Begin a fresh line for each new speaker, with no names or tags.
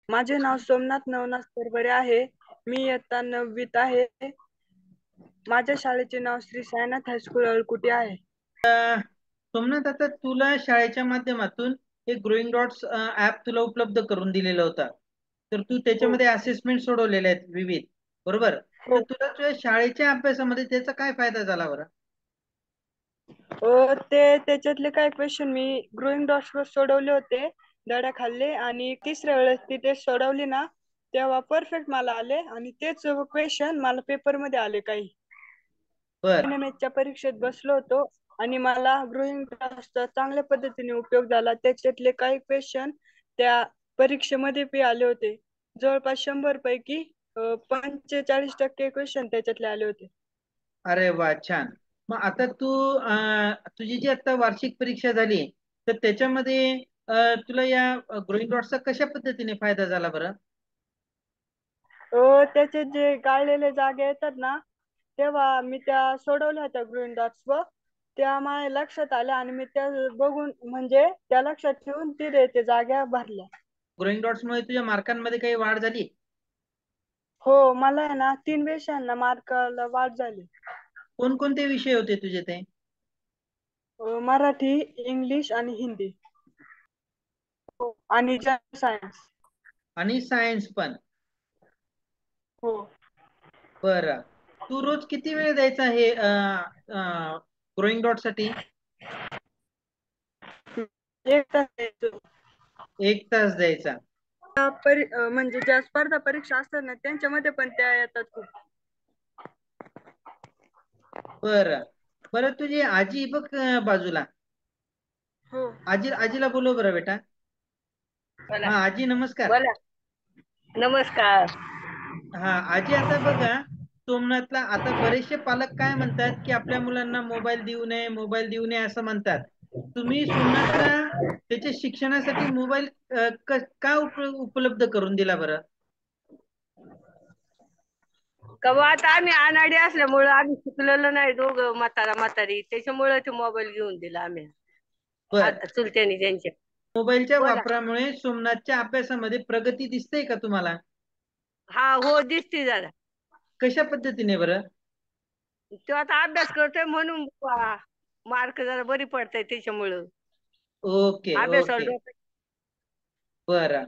माझे नाव सोमनाथ नवनाथ सरवरे आहे. मी इयत्ता 9वीत आहे. माझ्या शाळेचे नाव श्री साईनाथ हायस्कूल अळकुटी आहे.
सोमनाथ, आता तुला शाळेच्या माध्यमातून एक ग्रोईंग डॉट्स ऍप तुला उपलब्ध करून दिलेला होता. तर तू
हो
त्याच्यामध्ये असेसमेंट सोडवलेले आहेत विविध, बरोबर? तर
हो.
तुला तुझ्या शाळेच्या अभ्यासामध्ये त्याचा काय फायदा झाला बरं?
त्याच्यातले काही क्वेश्चन मी ग्रोइंग डॉट्स वर सोडवले होते धड्याखाली, आणि तिसऱ्या वेळेस ती टेस्ट सोडवली ना, तेव्हा परफेक्ट मला आले, आणि तेच क्वेश्चन मला पेपर मध्ये आले काही.
बर
च्या परीक्षेत बसलो होतो आणि मला ग्रोइंग डॉट्सचा चांगल्या पद्धतीने उपयोग झाला. त्याच्यातले काही क्वेश्चन त्या परीक्षेमध्ये बी आले होते. जवळपास 100 पैकी 45% क्वेश्चन त्याच्यातले आले होते.
अरे वा, छान. मग आता तू तुझी जी आता वार्षिक परीक्षा झाली, तर त्याच्यामध्ये तुला या ग्रोईंग डॉट्सचा कशा पद्धतीने फायदा झाला बरं?
त्याचे जे गाळलेले जागे येतात ना, तेव्हा मी त्या सोडवल्या होत्या ग्रीन डॉट्स वर. त्या माझ्या लक्षात आल्या आणि मी त्या बघून, म्हणजे त्या लक्षात ठेवून ते जाग्या भरल्या.
ग्रोईंग डॉट्स मुळे तुझ्या मार्कांमध्ये काही वाढ झाली?
हो, मला आहे ना 3 विषयांना मार्काला वाढ झाली.
कोणकोणते विषय होते तुझे ते?
मराठी, इंग्लिश आणि हिंदी. हो, आणि जनरल सायन्स.
आणि सायन्स पण?
हो.
बरं. तू रोज किती वेळ द्यायचा हे ग्रोईंग डॉट साठी?
1 तास द्यायचो.
1 तास द्यायचा?
म्हणजे ज्या स्पर्धा परीक्षा असतात ना, त्यांच्यामध्ये पण त्या येतात खूप.
बरं बरं, तुझी आजी बघ बाजूला.
हो.
आजीला बोलव बरं बेटा.
बोला.
हा आजी, नमस्कार.
बोला. नमस्कार.
हा आजी, आता बघा, सोमनाथला आता बरेचसे पालक काय म्हणतात की आपल्या मुलांना मोबाईल देऊ नये, मोबाईल देऊ नये असं म्हणतात. तुम्ही सोमनाथला त्याच्या शिक्षणासाठी मोबाईल का उपलब्ध करून दिला बरं?
कवा आता आम्ही अनाडी असल्यामुळं आम्ही शिकलेलो नाही, दोघं म्हातारा म्हातारी, त्याच्यामुळे ते मोबाईल घेऊन दिला आम्ही.
बर.
चुलत्यानी त्यांच्या.
मोबाईलच्या
बोला.
वापरामुळे सोमनाथच्या अभ्यासामध्ये प्रगती दिसते का तुम्हाला?
हा, हो, दिसते जरा.
कशा पद्धतीने बरं?
तो आता अभ्यास करतोय म्हणून मार्क जरा बरी पडतंय त्याच्यामुळं.
ओके
अभ्यासावर
ओके.
डोकं.
बरं.